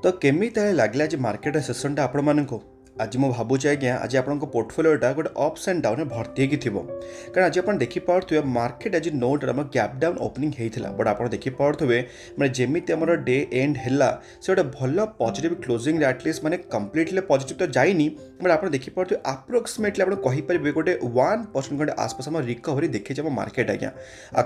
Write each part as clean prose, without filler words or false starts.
तो केमी लगला आज मार्केट सेसनटा आपण मानक आज मुझे भावुँ आज्ञा आज आप पोर्टफोलियोटा गोटे अप्स एंड डाउन भर्ती होगी कारण आज आप देखिपे मार्केट आज नो डाउन गैप डाउन ओपनिंग होता बट आप देखिपे मैंने जमी आम डे एंड है से गोटे भल पॉजिटिव क्लोजिंग एटलिस्ट मैंने कम्प्लीटली पॉजिटिव तो जाइनी बट आप देखिपे आप्रोक्सीमेटली आप कहींपर गोटे 1% खंडे आसपास आम रिकवरी देखी आम मार्केट आज्ञा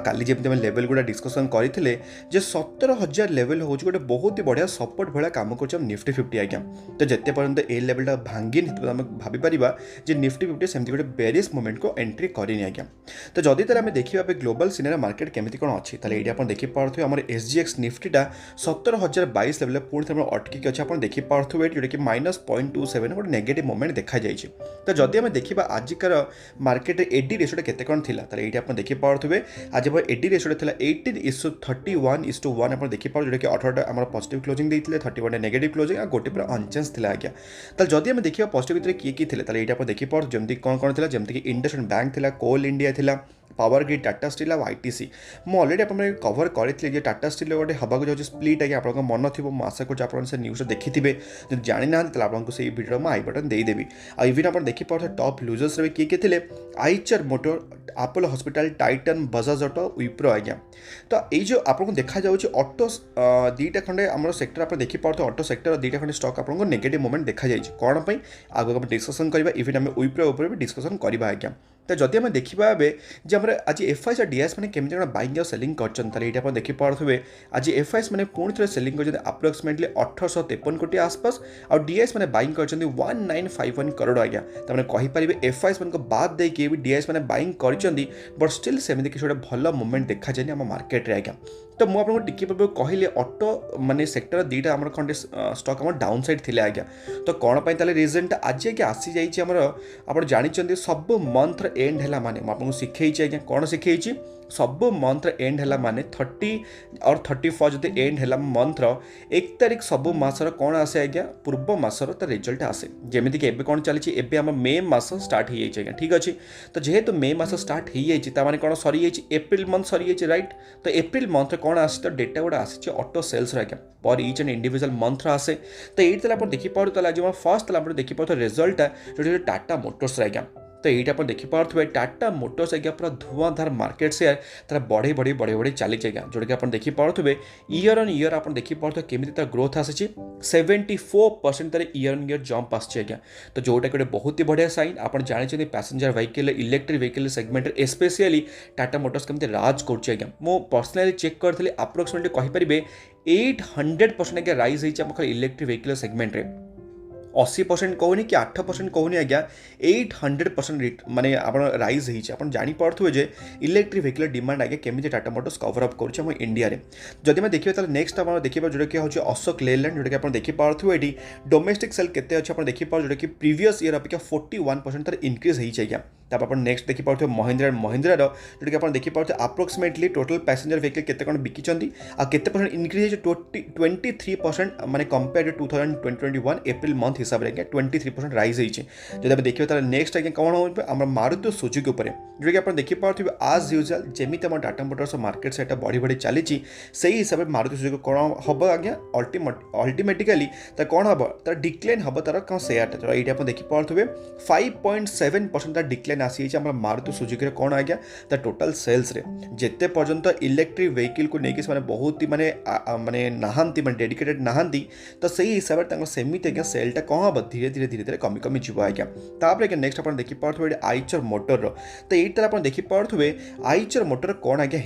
काली जमी आम लेवल गुड़ा डिस्कसन करते 17,000 लेवल हूँ गोटे बहुत ही बढ़िया सपोर्ट भाया काम कर निफ्टी 50 आज्ञा तो जिते पर्यंत ए लेवलटा भांगिन आम भाई जे निफ्टी 50 सेमती गोटे बेरियस मोमेंट को एंट्री करनी आज्ञा तो जदि आम देखा ग्लोबल सिनेमा मार्केट केमी कौन अच्छी ये आप देखिपे आम SGX निफ्टीटा 17,022 लेवल पुणी अटकी अच्छे आप देखिपे जोटा कि -0.27 गोटे नेगेटिव मोमेंट देखा जाए तो जदि आम देखा आजिकार मार्केट एडी रेशियोटा केते कौन थी ये आप देखिपे आज एडी रेशियोटा 18:31:1 आप देखिपे जोटा कि 18टा आम पॉजिटिव क्लोजिंग देते 31 नेगेटिव क्लोजिंग गोटे पूरा अनचेंज थी आज्ञा तो जदि आम देखा पॉजिटिव भितर किए किए थे ये आप देखिपे जमी कौन कौन थी जमीक इंडसइंड बैंक थी कोल इंडिया थी पावर ग्रिड टाटा स्टील और ITC मुझे अलरेडी आप कवर करें टाटा स्टील गोटे हवा जाऊँगी स्प्लिट आगे आप मन थी आशा कर न्यूज देखी थे जब जानी ना आपको से भिडियो आई बटन देदेवि इवन आप देखिपे टॉप लूजर्स किए किए थे Eicher motor Apollo hospital Titan Bajaj auto Wipro आज्ञा तो ये जो आपको देखा जाऊँगी ऑटो दुईटा खंडे आम सेक्टर आप देखिपे ऑटो सेक्टर दुईटा खंडे स्टॉक आपको नेगेटिव मोमेंट देखा जाए कौन आगे हम डिस्कसन करवा इवन आम विप्रो उपर भी डिस्कसन करवा आज्ञा तो जदि आम देखा जे आम आज FIs और DIs मैंने केमी जन बाइंग और सेलिंग कर देखिपे आज FIs मैंने पुणी थे सेलिंग कर अप्रोक्सीमेटली 1853 कोटी आसपास और DIs मैंने बाइंग कर 1951 करोड़ आज्ञा तो मैंने कहींपर FIs मान बाद देकी DIs मैंने बाइंग कर बट स्टिल सेमती किसी गोटे भल मुवमेंट देखा जाए आम मार्केट आज्ञा तो मुझे आपको टिके पूर्व कहली ऑटो माने सेक्टर दुईटा आम खंडे स्टॉक आम डाउन साइड थे आज्ञा तो कौन पाई रिजन आज आगे आसी जाइए आप जानते सब मंथ एंड है माने आपको शिखई आज्ञा कौन शिखई सब मंथ एंड है माने 30 और 31 जो एंड है मंथर 1 तारिख सब मासर कौन आसे आज्ञा पूर्व मासर तो रिजल्ट आसे जमीक एवं कौन चली एवं आम मे मास स्टार्ट हो जाए ठीक अच्छे तो जेहेतु मे मास स्टार्ट हो जाए कौन सरी एप्रिल मंथ सरी रईट तो एप्रिल मंथ कौन आसी तो डेटा गुड़ा आसी ऑटो सेल्स आज्ञा पर ईच एंड इंडिविजुअल मंथ आसे तो ये आप देखिपे आज फर्स्ट आप देखिपे रिजल्ट जो टाटा मोटर्स आज्ञा तो ये आप देखिपे टाटा मोटर्स आज्ञा पूरा धुआंधार मार्केट सेयार तार बढ़े बढ़े बढ़े बढ़े चली आज्ञा जोटा कि आप देखिपे ईयर ऑन ईयर आप देखिपे केमी तार ग्रोथ आसी 74% तार ईयर ऑन ईयर जंप आज्ञा तो जोटा कि बहुत ही बढ़िया साइन आप जानते passenger vehicle electric vehicle segment specially Tata motors केमी राज कर मो पर्सनाली चेक करी अप्रोक्सीमेटली कहींपर 800% आज्ञा रईज होती इलेक्ट्रिक व्हीकल सेगमेंट 80% कहूनी कि 8% कहूनी आज्ञा 800% माने आप रईज होती जापे जे इलेक्ट्रिक व्हीकल डिमांड आगे केमी टाटा मोटर्स कवर अप कर इंडिया रे जदि मैं देखिए नेक्स्ट आप देखिए जोटा कि हूँ अशोक लेलैंड जोटा कि आप देखिपे ये डोमेस्टिक सेल केते अच्छे आप देखिपे जोटा कि प्रीवियस ईयर अपेक्षा 41% तार इंक्रीज होती आज्ञा तब आप नेक्स्ट देखिपे महिंद्रा महिंद्रार जोटा कि आप देखिपे अप्रोक्सीमेटली टोटल पैसेंजर व्हीकल केते कौन बिकी केते इंक्रीज 23% माने कंपेयर टू 2021 एप्रिल मंथ हिसाब से 23% रईज होती जब आप देखिए नेक्स्ट आज्ञा कौन हो मारुति सुजुकी उपर जोटा कि आप देखिपे आज यूजुअल जमी आम टाटा मोटर्स मार्केट से बढ़ी बढ़ी चली से हिसाब से मारुति सुजुकी कौन हम आज्ञा अल्टीमेटिकली तो कौन हम तार डिक्लाइन हम तार कौन सेयार ये आप देखिपे 5.7% तार डिक्लाइन आसी मारुति सुजुकी कौन आज्ञा तार टोटाल सेल्स रे जिते पर्यंत इलेक्ट्रिक व्हीकल को लेकिन से बहुत ही माने माने नहांती माने डेडिकेटेड नहांती तो सही हिसाब से सेमती आज्ञा सेलटा कौन हम धीरे धीरे धीरे धीरे कमी कमी जीव आज्ञा तापर नेक्स्ट आप देखिपे आइचर मोटर तो ये आप देखिपे आइचर मोटर कौन आज्ञा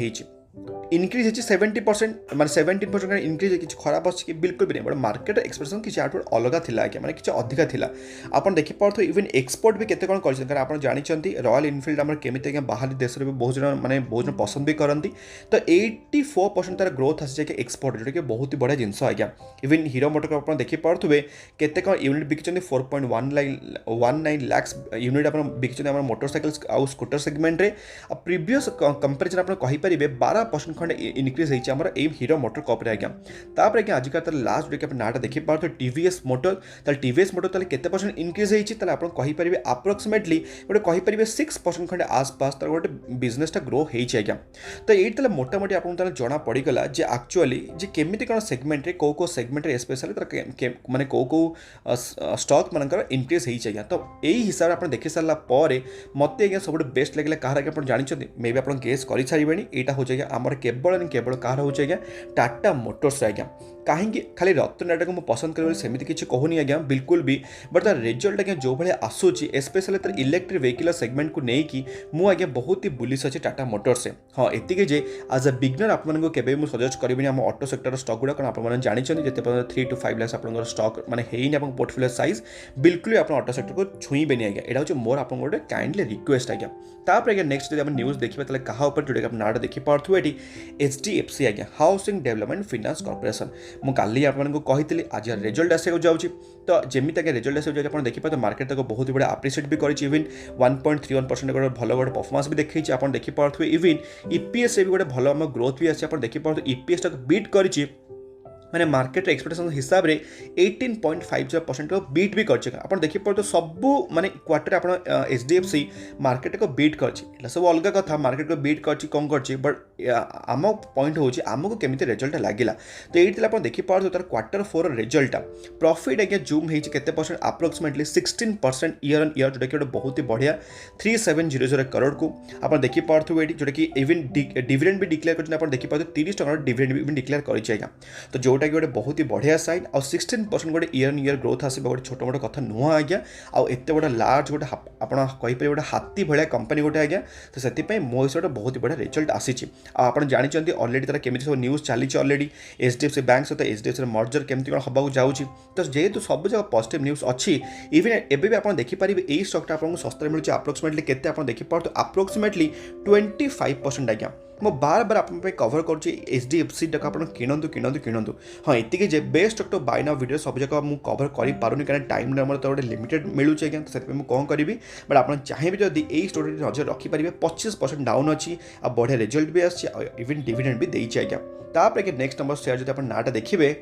इनक्रीज होती 70% माने 17% इनक्रीज किसी खराब अच्छी बिल्कुल भी नहीं बट मार्केट एक्सप्रेशन किसी आठ अलग था आज्ञा मैंने किसी अधिका था आप देखिपे इवन एक्सपोर्ट भी केते कौन कर आप जानते रॉयल इनफिल्ड आम केमी आज्ञा बाहर देश में बहुत जन मैंने बहुत जन पसंद भी करती तो 84% तार ग्रोथ आसी एक्सपोर्ट जोटा कि बहुत ही बढ़िया जिनस आज्ञा इवन हीरो मोटर आप देखिपे केते कौन यूनिट बिकी 4.19 लाख यूनिट आप बिकी मोटरसाइकिल आउ स्कूटर सेगमेंट रे प्रीवियस कंपेरिजन आप कहींपर 12% खंडे इनक्रीज होती है एम हीरो मोटर कप आज्ञा तापर आज्ञा आज तार लास्ट जोकि आप नाटा देखिए टीवीएस मोटर ताल टीवीएस मोटर ताले केते परसेंट इनक्रीज होती है आप कहींपर आप्रोक्सीमेटली गोटे कहींपर 6% खंडे आसपास तार गोटे बिजनेसटा ग्रो होती आज्ञा तो ये ताले मोटामोटी आपको जना पड़गला जे एक्चुअली जे केमिति कौन सेगमेंट को सेगमेंट स्पेशली तार माने को स्टॉक मानकर इनक्रीज होती आज्ञा तो यही हिसाब से आप देखी सारा पर मत आज्ञा सब बेस्ट लगे कह आप जानते मे भी आप गेस कर सारे यहाँ हूँ आज्ञा आमर केवल केवल कह हूँ आज्ञा टाटा मोटर्स आज्ञा कहीं खाली रतन टाटा को पसंद कर सेमती किसी कहूनी आज्ञा बिल्कुल भी बट तार रिजल्ट आज्ञा जो भाई आसूची स्पेशली तार इलेक्ट्रिक व्हीकल सेगमेंट को लेकिन मुझे बहुत ही बुलिश अच्छे टाटा मोटर्स हाँ एति जे आज अ बिगनर आपको केवे मुझे सजेस्ट करी आम ऑटो सेक्टर स्टॉक गुड़ा कारण आपने जानते जिते 3 to 5 लाख आप स्टॉक मैंने है पोर्टफोलियो साइज बिल्कुल आप ऑटो सेक्टर को छुईबेनि आज्ञा यहाँ हूँ मोर आप गोटे काइंडली रिक्वेस्ट आज्ञा तापर आज्ञा नेक्स्ट जब न्यूज देखिए ताले कहा जोटा आप नाटा देखिपे ये HDFC आज्ञा हाउसिंग डेवलपमेंट फाइनेंस कॉर्पोरेशन मुझे काली आपको कही आज रिजल्ट आसको जाऊँगी तो जमी आगे रिजल्ट आसको आप देखिए मार्केट तक बहुत बड़ा अप्रिशिएट भी कर इवन 1.31% गोटे भल गोटे परफॉर्मेंस भी देखी आप देखिपे इवन EPS भी गोटे भल आम ग्रोथ भी आसी देखिपे EPS टाक बीट कर मैंने मार्केट एक्सपेक्टेशन हिसाब से 18.50% बीट भी कर आप देखिए तो सबू माने क्वार्टर आप HDFC मार्केट को बीट कर सब अलग कथा मार्केट को बीट कर कौन कर बट आम पॉइंट हूँ आमको केमी रिजल्ट लगे तो ये आप देखिए तार क्वार्टर 4 रिजल्ट प्रॉफिट आज्ञा जूम होते अप्रोक्सीमेटली 16% ईयर ऑन ईयर जोटा कि बहुत ही बढ़िया 3700 करोड़ को आप देखिए जोटा कि इवन डिविडेंड भी डिक्लेयर कर देखिए 30 टका डिविडेंड भी डिक्लेयर कर तो जोटा कि गोटे बहुत ही बढ़िया साइन आ 16% गोटे ईयर ऑन ईयर ग्रोथ आस गोटे छोट मोट कथा नुह आज्ञा आते बड़ा लार्ज गोटे आपरे गोटे हाथी भाया कंपनी गोटे आज्ञा तो से मो हिसाब से बहुत ही बढ़िया रिजल्ट आसी आप जानते ऑलरेडी तार केमी सब न्यूज चली ऑलरेडी HDFC बैंक सहित HDFC मर्जर केमती कौन हवा जाऊँगी तो जेहेतु सब जगह पॉजिटिव न्यूज अच्छी इवन एवं भी आप देखिपारे यही स्टॉकटा आपको सस्ते मिलूँ अप्रोक्सीमेटली केते आप देखिए अप्रोक्सीमेटली 25% आज्ञा मो बार बार आप कवर कर HDFC टाक आप किणतु किणतु किणतु हाँ ये जे best stock to buy now video सब जगह मुझे कवर कर पारूनी कारण टाइम तो गोटे लिमिटेड मिलूँ आज्ञा तो से कौन करी बट आप चाहिए जदि यही स्टोरी नजर रखिपारे 25% डाउन अच्छी आ बढ़िया रिजल्ट भी आवन डिविडेंड भी देती आज्ञा तापर नेक्स्ट नंबर शेयर जो आप नाटा देखिए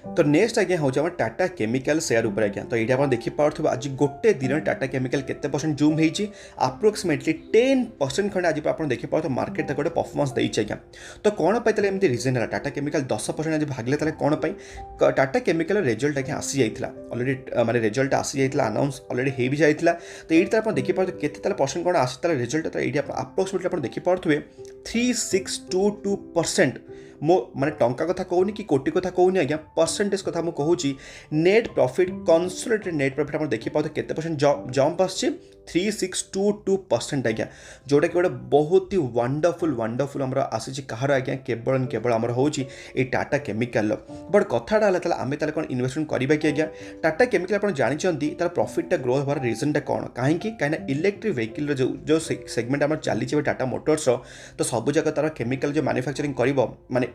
तो नेक्स्ट आज्ञा हूँ आम टाटा केमिकल शेयर उपर आज्ञा तो ये आप देखिपे आज गोटे दिन टाटा केमिकल केते परसेंट जूम होती अप्रोक्सीमेटली 10% खंडे आज आप देखिपे मार्केट तक गोटे परफॉर्मेंस देती आज्ञा तो कौन पाई एमती रिजन है टाटा केमिकल 10% आज भागले कौन पाई टाटा केमिकल रिजल्ट आज्ञा आसी जाइए ऑलरेडी माने रिजल्ट आसी जाइए अनाउंस ऑलरेडी हो भी जाइए तो ये आप देखिपे केते परसेंट कौन आसी रिजल्ट ये अप्रोक्सीमेटली आप देखिपे 3622% मो माने टंका कथा कहूनी कि कोटी कथा कहूनी आज्ञा परसेंटेज कथा मुझे कहूँ net profit consolidated net profit आप देखिए केते परसेंट जंप आस 3622% आज्ञा जोटा कि गोटे बहुत ही वंडरफुल आमर आसी कहार आज्ञा केवल आमर हूँ ये टाटा केमिकल बट कथाटा है आम कौन इन्वेस्टमेंट करवा कि आज्ञा टाटा केमिकल आप जानते तार प्रॉफिटा ग्रो होवार रीजनटा कौन कहीं इलेक्ट्रिक व्हीकल जो सेगमेंट आम चली टाटा मोटर्स तो सब जगह तार केमिकल जो मैन्युफैक्चरिंग कर माने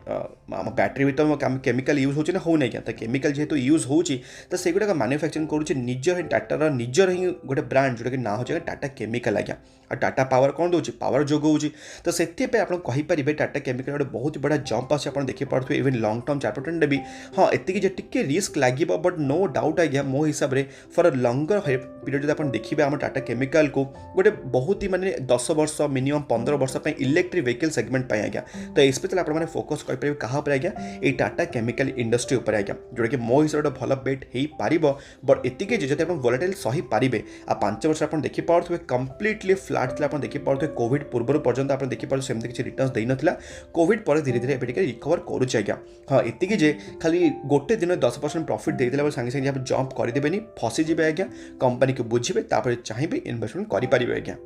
बैटेरी भी तो केमिकल यूज होना हो नहीं तो केमिकल जेहेतु यूज होती तो सेगुड़ा मैन्युफैक्चरिंग कर निजर टाटार निजर ही गोटे ब्रांड जोटा कि ना हो टाटा केमिकल आज्ञा और टाटा पावर कौन दूसरी पावर जोगाऊँ तो से आपरे टाटा केमिकल गोटे बहुत बड़ा जंप आस देखिपे इवन लंग टर्म चार्ट भी हाँ ये टिके रिस्क लगे बट नो डाउट आज्ञा मो हिसाब से फॉर अ लंगर पीरियड जो आप देखिए आम टाटा केमिकल को गोटे बहुत ही माने 10 वर्ष मिनिमम 15 वर्ष इलेक्ट्रिक व्हीकल सेगमेंट आज्ञा तो स्पेशल आप फोकस करेंगे क्या आज्ञा ये टाटा केमिकल इंडस्ट्री उपर आज्ञा जोटा कि मो हिसाब से भल बेट हो पार बट एति जब आप वोलेटाइल सही पारे आ 5 वर्ष आप देखिपे कंप्लीटली फ्लाट था देखिपे कोविड पूर्व पर्यंत आप देखिपे सेमती किसी रिटर्न दे ना कोविड पर धीरे धीरे एवं रिकवर करुच्छे आज्ञा हाँ ये जे खाली गोटे दिन 10% प्रॉफिट देते सागे सागे आप जंप करदेनि फसीजे आज्ञा कंपनी को बुझे चाहिए इन्वेस्टमेंट करेंगे आज्ञा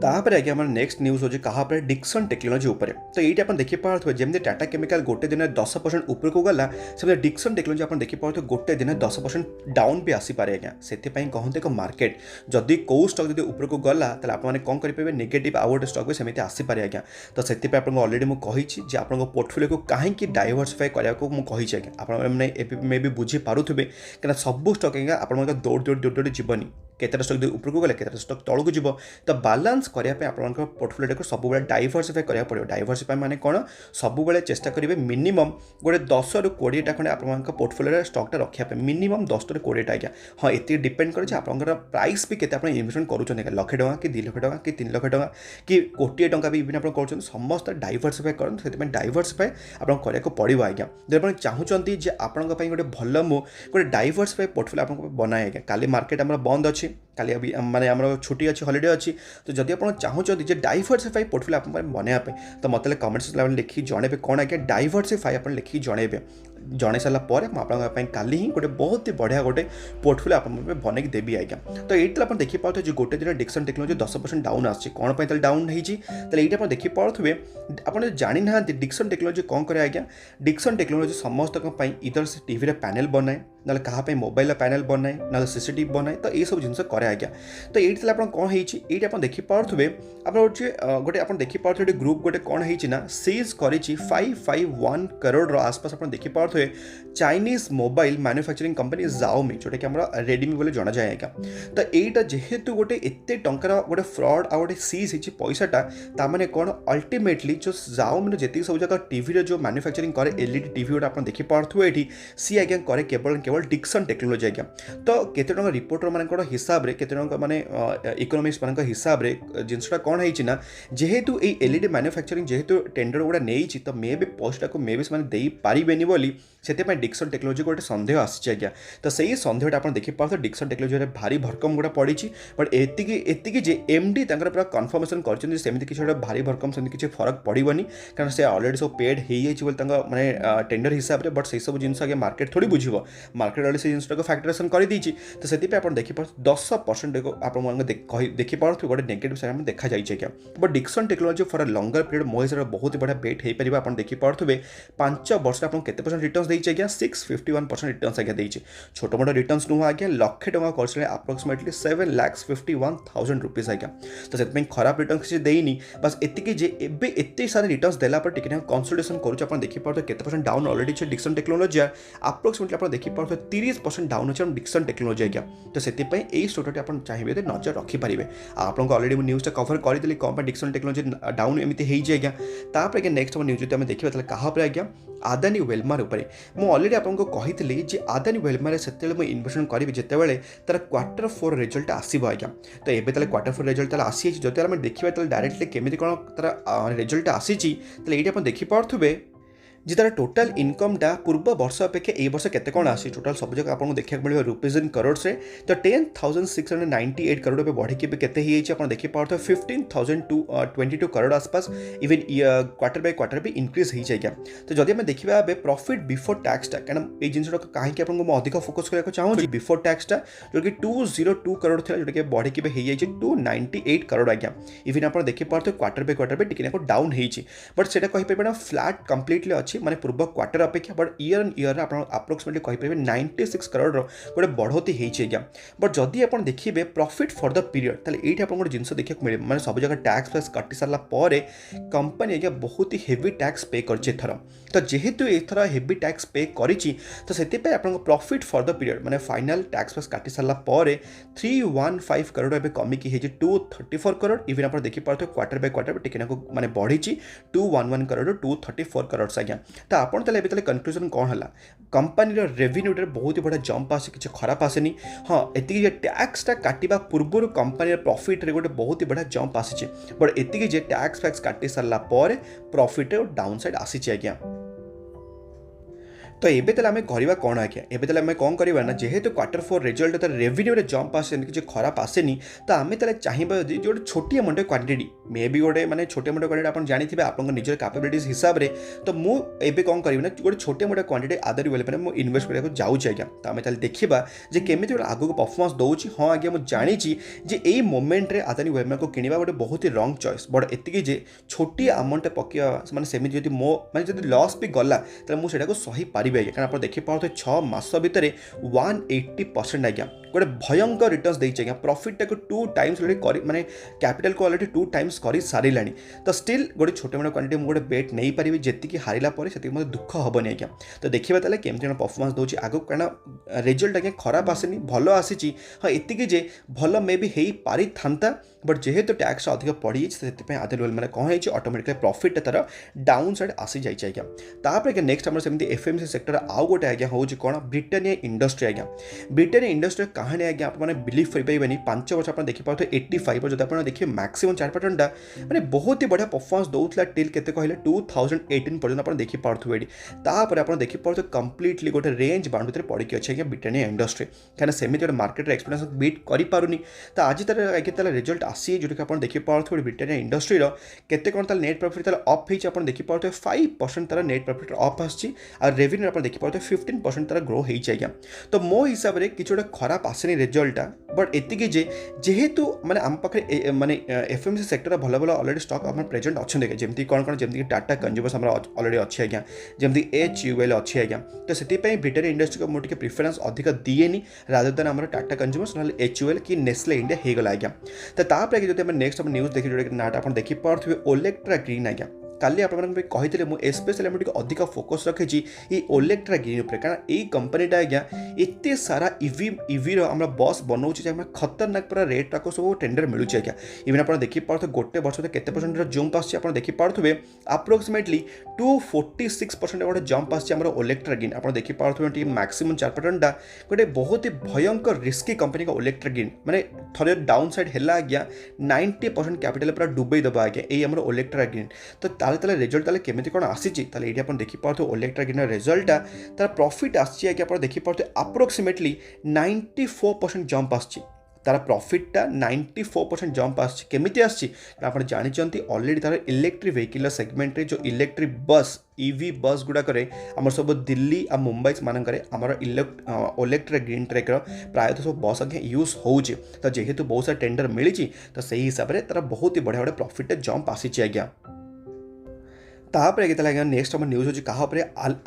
तापर आगे नेक्स्ट न्यूज हो कहा डिक्सन टेक्नोलॉजी उपर तो ये आप देखिपे जमी टाटा केमिकल गोटे दिन 10% ऊपर को गला से डिक्सन टेक्नोलॉजी आप देखिपे गोटे दिन 10% डाउन भी आसीपे आज्ञा से कहते एक मार्केट जदि कौ स्टक जब ऊपर को गला आपने कौन करेंगे नेगेटिव आउ गोटे स्टक भी सेमती आसीपे आज्ञा तो से आपको ऑलरेडी मुझे आप पोर्टफोलियो को कहीं डाइवर्सिफाई करने मुझे आज्ञा आपने भी बुझीपारे कहीं सब स्टक आज्ञा आप दौड़ दौड़ दौड़ दौड़ जीवनी केतेटा स्टॉक उपरको गले केतेटा स्टॉक तळको जीव तो बैलेंस करिया पे आपन पोर्टफोलियो को सब बेले डाइवर्सिफाई करिया पड़ो डाइवर्सिफाई माने कोन सब बेले चेष्टा करिवे मिनिमम गोटे 10 रु 20 टा खंडे आपन पोर्टफोलियो स्टॉक टा रखिया पे मिनिमम 10 रु 20 टा आज्ञा हाँ एति डिपेंड करे आपन प्राइस भी केते आपन इन्वेस्टमेंट करूछन लाख टका कि 2 लाख टका कि 3 लाख टका कि कोटी टका भी इवन आपन करूछन समस्त डाइवर्सिफाई करन सेति डाइवर्सिफाई आपन करिया को पड़िबो आज्ञा जे आपन चाहुचंती जे आपन पई गोटे भल मु गोटे डाइवर्सिफाई पोर्टफोलियो आपन बनाए आज्ञा काली मार्केट हमर बंद अछि काली अभी माने आमर छुट्टी अच्छी हॉलिडे अच्छी तो जदि आप चाहते जे डाइवर्सिफाई पोर्टफोलियो आप बनवाई तो मतलब कमेंट्स लिखी जनइबे कौन आज्ञा डाइवर्सिफाई आप लिखी जनइबे जन सारापर मुझे काली ही गोटे बहुत ही बढ़िया गोटे पोर्टफोलियो आप बनई देवी आज्ञा तो ये आप देखिपे जो गोटे दिन डिक्सन टेक्नोलॉजी 10% डाउन आसी कौन पर डाउन होती देखिपे आप जानी ना डिक्सन टेक्नोलॉजी कौन करे आज्ञा डिक्सन टेक्नोलॉजी समस्त इधर से टीवी पैनल बनाए ना क्या मोबाइल पैनल बनाए ना सीसीटीवी बनाए तो ये सब जिन करे आज्ञा तो ये आप कौन होती आप देखिपे आप गोटे आप देखिपे ग्रुप गोटे कौन होना सीज कर 551 करोड़ आसपास आप देखिपे Chinese mobile manufacturing company Xiaomi जोटा कि रेडमी बोले जना जाए आज्ञा तो यहाँ जेहेतु गोटे एत टंकार गोटे फ्रॉड आ गोटे सीज हो पैसाटा ताने कौन अल्टीमेटली जो Xiaomi जी सब जगह टीवी जो मैन्युफैक्चरिंग करे एलईडी टीवी गोटे आप देखिपे ये सी आज्ञा करे केवल केवल डिक्सन टेक्नोलॉजी आज्ञा तो केते टंका रिपोर्टर मान हिसाब से केते टंका माने इकोनॉमिक्स मान हिसाब से जिनसा कौन होना जेहेतु ये एलईडी मैन्युफैक्चरिंग जेहेतु टेंडर गुड़ा नहीं तो मे भी पैसा को मे भी से पारे बोली से डिक्सन टेक्नोलॉजी गोटे सन्देह आसी आज्ञा तो सही सन्देहटा आप देखिपे डिक्सन टेक्नोलॉजी भारी भरकम गुड़ा पड़ी बट एति जे एमडी पूरा कन्फर्मेशन करमती किसी भारी भरकम से किसी फरक पड़ोनी कारण से अलरेडी सब पेड हो माने टेंडर हिसाब से बट से सब जिन आगे मार्केट थोड़ी बुझे मार्केट वाले से जिन को फैक्टरेसन कर तो से आप देखिए 10% आप देखिपे गोटे नेगेटिव साइड में देखा जाए क्या but Dixon technology for a longer period मो हिसाब से बहुत ही बढ़िया बेट हो पार आप देखिपे 5 वर्ष आप केते रिटर्न देइए आज्ञा 651% रिटर्न आज्ञा देइए छोट मोट रिटर्न नुह आज्ञा लक्षे टका कर अप्रोक्सीमेटली 7,51,000 रुपीज आज्ञा तो से खराब रिटर्न किसी देनी बस एतिकी जे एबे एते सारे रिटर्न देला पर टिके कंसल्टेशन करूछ आप देखिपे केते percent down already Dixon technology approximately आप देखिपे 30% डाउन अच्छे डिक्सन टेक्नोलॉजी आज्ञा तो से यही स्टोरी आप चाहिए नजर रखिपारे आपको ऑलरेडी न्यूज़ कवर करदेली कौन पर डिक्सन टेक्नोलॉजी डाउन एमती हो आज्ञा तापर आज्ञा नेक्स्ट न्यूज जो देखा क्या आज्ञा आदानी वेलमार उपरे मु ऑलरेडी आपको कही जे आदानी वेलमार से इन्वेस्टमेंट करी जितेबाला तार Q4 रिजल्ट आसो आज्ञा तो ये Q4 रिजल्ट आसी जब आम देखा डायरेक्टली केमी कौन तार रिजल्ट आसी ये आप देखिपे जी तार टोटाल इनकमटा पूर्व वर्ष अपेक्षा ए वर्ष केते कौन आसी टोटाल सब जगह आपको देखा मिले रुपीज इन करोड़ से तो 10,698 करोड़ पे बढ़ी के केते देखिपे 15,022 करोड़ आसपास इवन क्वार्टर बाय क्वार्टर भी इंक्रीज हो जाएगा तो जब आम देखा प्रॉफिट बिफोर टैक्सटा कारण ये जिनटा कहीं आपको अधिक फोकस करने चाहूँगी बिफोर टैक्सटा जो कि 202 करोड़ था जोटा कि बढ़ी के हो जाए 298 करोड़ आज्ञा इवन आप देखिपे क्वार्टर बाय क्वार्टर भी टिके डाउन होती बट से कहीपर फ्लाट कम्प्लीटली अच्छी माने पूर्व क्वार्टर अपेक्षा बट ईयर ऑन ईयर आप अप्रोक्सीमेटली कहीपर 96 करोड़ गोटे बढ़ोती होगी आज्ञा बट जदि आप देखिए प्रॉफिट फॉर द पीरियड ताले ये गोटे जिन देखा मिले माने सब जगह टैक्स फ्लैक्स काटी सारा कंपनी आज्ञा बहुत ही हेवी टैक्स पे कर तो जेहेतु एथर हेवी टैक्स पे करी तो से प्रॉफिट फॉर द पीरियड माने फाइनल टैक्स फ्लैक्स काटी सारा 315 करोड़ एवं कमिकी 234 करोड़ इवन आप देखिपे क्वार्टर बाय क्वार्टर टिके माने बढ़ी 211 करोड़ 234 करोड़ आज्ञा तो आपन तले कन्क्लूजन कौन है कंपनी रेवेन्यू बहुत ही बड़ा जंप आसे किसी खराब आसेनी हाँ ये टैक्सटा काटिबा पूर्व कंपनी प्रॉफिट रे गोटे बहुत ही बड़ा जंप आसी बट एतिकी जे टैक्स फैक्स काटी सारा प्रॉफिट डाउन साइड आसी आज्ञा तो ये आम करवा कौन आज्ञा ये आम कौन करवा ना जेहेतु Q4 रिजल्ट तार रेवेन्यू रे जंप आसे किसी खराब आसेनी तो आम चाहिए जो छोटी अमाउंट क्वांटिटी मे भी गोटे माने छोटे अमाउंट क्वांटिटी आप जानी आप निजर कैपेबिलिटीज हिसाब से तो मुझे कौन करी ना गोटे छोटे अमाउंट क्वांटिटी आदर वेल मुझे इन्वेस्ट करने जाऊँगी आज्ञा तो आम देखा जे केमी आगे परफॉर्मेंस दूसरी हाँ आज्ञा मुझे जानी जे यही मोमेंट आदानी वेलमार को किणवा गोटे बहुत ही रंग चॉइस बट एति जे छोटी अमाउंट पकड़ा मैंने सेमती मो मैंने लॉस भी गला तो मुझे सही पारि पारे आज्ञा कारण आप देखिए 6 मास भितर 180% आज्ञा गोटे भयंकर रिटर्न्स देइछ आज्ञा प्रॉफिट टाक 2 टाइम्स माने कैपिटल को ऑलरेडी 2 टाइम्स कर सारे तो स्टिल गोटे छोटे मोटे क्वांटिटी मुझे बेट नहीं पारि जी हारिला से मतलब दुख हेनी आज्ञा तो देखिए ताले केमती परफॉर्मेंस दूसरी आगे कारण रिजल्ट आज्ञा खराब आसेनी भल आसी हाँ एतिकी जे भल मे भी हो पारि था बट जेहेतु टैक्स अधिक पड़ी से आधे मैंने कौन है ऑटोमेटिकली प्रॉफिट तार डाउन साइड आसी जाए आज्ञा तापर नेक्स्ट आम सेमती एफएमसी सेक्टर आउ गोटे आज्ञा हूँ कौन ब्रिटानिया इंडस्ट्री आज्ञा ब्रिटानिया इंडस्ट्री कहानी आज्ञा आपने बिलीव करेंगे 5 वर्ष आप देखिए 85 जो आप देखिए मैक्सिमम 4% मैंने बहुत ही बढ़िया परफॉर्मेंस दूसरा टिल के कहले 2018 पर्यटन आप देखिपे तापर आप देखिपे कम्प्लीटली गोटे रेंज बाउंड भितर पड़ी अच्छे आज्ञा ब्रिटानिया इंडस्ट्री कहीं सेमती गोटे मार्केट एक्सपीरियंस बीट करें तो आज तार आगे रिजल्ट आसी जो आप देखिपे ब्रिटानिया इंडस्ट्री केते कौन तार नेट प्रॉफिट तार अफ हो आप देखिपे 5% तार नेट प्रॉफिट अफ आसी रेवेन्यू आप देखिपे 15% तार ग्रो हो आज्ञा तो मो हिसाब से किसी गोटे खराब आसेनी रिजल्टा बट एतिकी जेहेतु माने आम पाखे माने एफएमसी सेक्टर भल भल ऑलरेडी स्टॉक आम प्रेजेंट अच्छा जमी कौन कौन जमी टाटा कंज्यूमर्स ऑलरेडी अच्छे आज्ञा जमी HUL अच्छे आज्ञा तो से ब्रिटानिया इंडस्ट्री को मुझे प्रिफरेन्स अधिक दिएनी रादर देन आम टाटा कंज्यूमर्स ना HUL कि नेस्ले इंडिया होगला आज्ञा तो तापर जो नेक्स्ट न्यूज देखिए जो नाटा आप देखिपे ओलेक्ट्रा ग्रीन आज्ञा काली आपते मुझे स्पेशली मुझे अधिक फोकस रखी ये ओलेक्ट्रा ग्रीन उपर कारण ये कंपनीटा आज्ञा एत सारा इवी आम बस बनाऊे खतरनाक पूरा रेट टाक सब टेंडर मिलूँ आज्ञा इवन आप देखिपे गोटे वर्ष केते परसेंट जंप आस देखिपे अप्रोक्सीमेटली 246% गोटे जंप आम ओलेक्ट्रा ग्रीन आप देखिपे मैक्सिमम 4% गोटे बहुत ही भयंकर रिस्की कंपनी का ओलेक्ट्रा ग्रीन मैंने थे डाउन साइड है आज्ञा 90% कैपिटल पूरा डुबई दबा आज्ञा ये ओलेक्ट्रा ग्रीन तो ताले रिजल्ट ताले केमिति कोन आसी ताले एठी आपण देखि पाथो ओलेक्ट्रा ग्रीन रिजल्ट तार प्रॉफिट आसी है कि आपण देखि पाथो अप्रोक्सीमेटली 94% जंप आसी तार प्रॉफिटा 94% जंप आमिति आप जानते ऑलरेडी तार इलेक्ट्रिक व्हीकल सेगमेंट जो इलेक्ट्रिक बस EV बस गुड़ाक आम सब दिल्ली आ मुंबई मानक ओलेक्ट्रा ग्रीन ट्रेक्र प्रायतः सब बस आगे यूज हो तो जेहेतु बहुत सारा टेंडर मिली तो सही हिसाब से तार बहुत ही बढ़िया गोटे प्रॉफिट जंप आसी आज्ञा तापर आगे नेक्स्ट आम न्यूज होची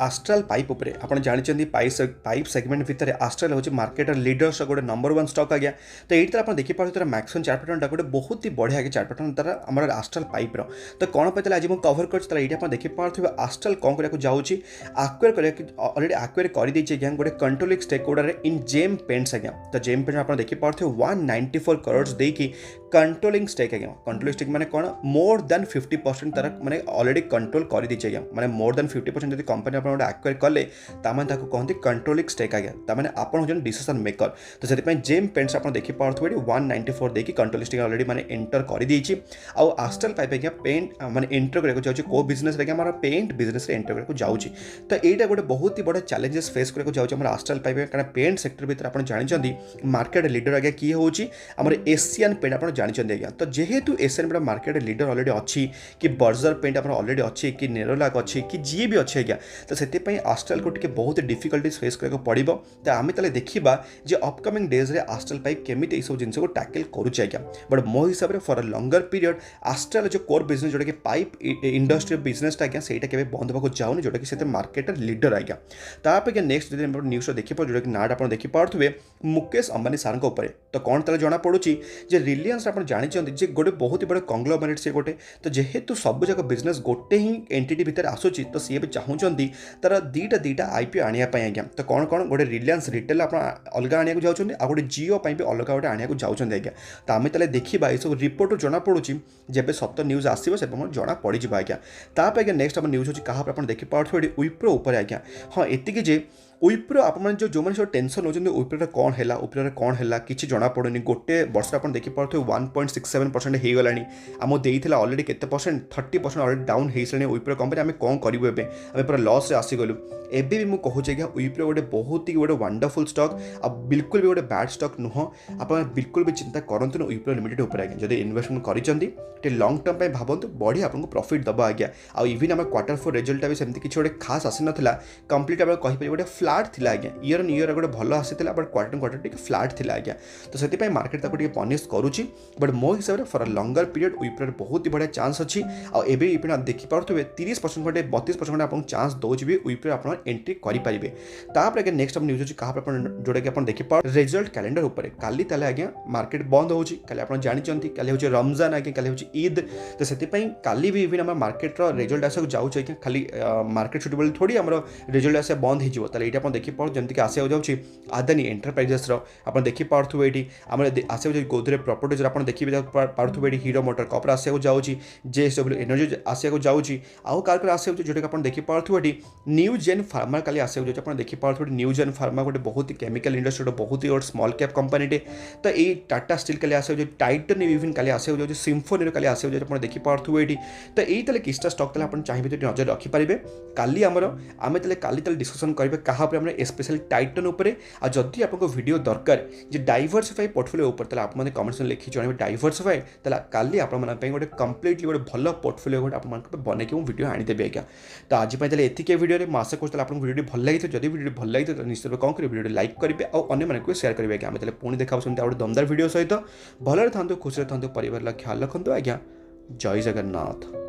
आस्ट्राल पाइप उपरे आपण जानते पाइप सेगमेंट भितर आस्ट्राल होची मार्केट लीडर्स गोटे नंबर 1 स्टॉक आज्ञा तो ये आप देखिए तार मैक्सिमम 4% गोटे बहुत ही बढ़िया आगे 4% तार आम आस्ट्राल पाइप तो कौन पे आज मुझे कवर कर देखिए आस्ट्राल कौन करने जाऊँगी आक्वेयर ऑलरेडी आक्वेयर कर आज्ञा गोटे controlling stake holder in Gem paints आज्ञा तो जेम पेंट आप देखिए 194 करोड़ देकी कंट्रोलिंग स्टेक आज्ञा कंट्रोलिंग स्टेक माने कौन मोर देन 50% तार माने ऑलरेडी कंट्रोल कर दीजिए आज्ञा माने मोर देन 50% जब कंपनी आप आक्वायर कले ताମାନେ ताको कहते कंट्रोलिंग स्टेक आज्ञा ताମାନେ आपण होजन डिसीजन मेकर तो से जेम पेंट्स आप देखि पार्थुबे 194 देकी कंट्रोलिंग स्टेक ऑलरेडी माने एंटर कर दीची आ आस्ट्रल पाइप आज्ञा पेंट माने एंटर करको जाउची को बिजनेस आज्ञा हमारा पेंट बिजनेस रे एंटर करको जाउची तो एटा गोटे बहुत ही बड़ा चैलेंजेस फेस करको जाउची हमारा आस्ट्रल पाइप कारण पेंट सेक्टर भीतर आपण जानिचंदी मार्केट लीडर आज्ञा की होची हमर एशियन पेंट आपण जानिचंदी आज्ञा तो जेहेतु Asian paint market leader already अच्छी कि बर्जर पेंट आपण ऑलरेडी अच्छी कि नेरोलाक अच्छी कि जी भी अच्छे आज्ञा तो से आस्ट्रल को टिके बहुत डिफिकल्टीज फेस करके पड़ो तो आम ताले देखा जे अपकमिंग डेज रे आस्ट्रल पाइप केमिति सब जिन को टैकल करुचे आज्ञा बट मो हिसाब से for a langar period astral जो कोर बिजनेस जोटा कि पाइप इंडस्ट्री बिजनेस आज्ञा से बंद होगा जाऊनी जोटा कि मार्केट लीडर आज्ञा तापर नेक्स्ट न्यूज देखिए जोटा कि नाट आप देखिपे मुकेश अंबानी सार ऊपर तो कौन ताले जना पड़ुची जे रिलायंस आप जानते गोटे बहुत ही बड़ा कंग्लोमरेट से गोटे तो जेहेतु सब जाक बिजनेस गोटे ही एंटिटी भितर आसूची तो सी भी चाहूँगी तार दीटा आईपीओ आने आज्ञा तो कौन कौन गोटे रिलायंस रिटेल आप अलग आने जाऊँच आ गए जियो भी अलग गोटे आने जाऊँच आज्ञा तो आम ताले देखा ये सब रिपोर्ट जना पड़ुची जब सत्य न्यूज आसो से जना पड़ आज्ञा तापर आज्ञा नेक्स्ट आम न्यूज होची क्या देखिपे विप्रो उपर आज्ञा हाँ एतिकी जे विप्रो आप जो मैंने सब टेंशन होती विप्रो कौन है विप्रो कौन है किसी जना पड़ूनी गोटे वर्ष आप देखिपे 1.67% हो गला आम देता ऑलरेडी केते परसेंट 30% ऑलरेडी डाउन हो सारे विप्रो कंपनी आम कौन करूँ एवं पूरा लॉस आसीगलु एवं भी मुझे कहूँ कि विप्रो गोटे बहुत ही गोटे वंडरफुल स्टॉक आ बिल्कुल भी गोटे बैड स्टॉक नुह आप बिल्कुल भी चिंता करते विप्रो लिमिटेड उपर आज्ञा जब इन्वेस्टमेंट कर लंग टर्म पर भावतु बढ़ी आपको प्रॉफिट दबा आज्ञा आ इवन आम क्वार्टर 4 रिजल्ट भी सेमती किसी गोटे खास आसी नाला कंप्लीट आप कहीपर गोटे फ्लाट थिला आज्ञा ईयर ऑन ईयर गोटे भल आसीला बट क्वार्टर ऑन क्वार्टर टिके फ्लाट थिला आज्ञा तो से मार्केट ताको टिके पनिश करूची बट मो हिसाब से for a longer period Wipro बहुत ही बढ़िया चांस अच्छी आबे देखि पार्थुबे 30% खंडे 32% आपन चांस दोज भी विप्रो आपन एंट्री करि परिबे तापर आगे नेक्स्ट न्यूज अछि कहा आपन जोडा कि आपन देखि पार रिजल्ट कैलेंडर ऊपर काली ताले आज्ञा मार्केट बंद होउची काली आपन जानि चंती काली होची रमजान आज्ञा काली होची ईद तो सेति पई काली भी इवन हमर मार्केट रो रिजल्ट आसे जाउची आज्ञा खाली मार्केट सुटेबल थोड़ी हमर रिजल्ट आसे बंद हि जिवो ताले एटा आपन देखि पार जेंति कि आसे जाउची आदानी एंटरप्राइजेस रो आपन देखि पार्थुबे एटी हमर आसे जाउची गोदरेज प्रॉपर्टीज आपन देखि पार्थुबे एटी हीरो मोटर कॉपर आसे जाउची जेएसडब्ल्यू एनर्जी आसे जाउची आउ कार आसे जोटा कि आपन देखि पार्थुबे एटी न्यू जेन फार्मा काली आसे जाउची आपन देखि पार्थुबे न्यू जेन फार्मा गोटे बहुत ही केमिकल इंडस्ट्री बहुत ही स्मॉल कैप कंपनी टे तो ये टाटा स्टील काली आसे टाइटन इवन काली आसे जाउची सिम्फोनी काली आसे जाउची आपन देखि पार्थुबे एटी तो एई तले किस्टा स्टॉक तले आपन चाहिबे तो नजर रखि परिबे काली आमे तले काली तले डिस्कशन करबे कहा पर हमरे स्पेशली टाइटन ऊपर आ जदी आपको वीडियो दरकार जे डाइवर्सिफाई पोर्टफोलियो ऊपर तले आप माने कमेंट्स में लिखि जणबे डाइवर्सिफाई तले काली आपन मन पे गोटे कंप्लीटली गोटे भलो पोर्टफोलियो गोटे आपन मन पे बने के वीडियो आनी देबे आज्ञा तो आज पे तले एथिके वीडियो रे मासे कोस तले आपन वीडियो भल लागि तो जदी वीडियो भल लागि तो निश्चित कोन करी वीडियो लाइक करिवे और अन्य माने को शेयर करिवे आज्ञा आमे तले पुणी देखा सुनते गोटे दमदार वीडियो सहित भलरे थांतु खुशी थांतु परिवार ला ख्याल रखंतु आज्ञा जय जगन्नाथ।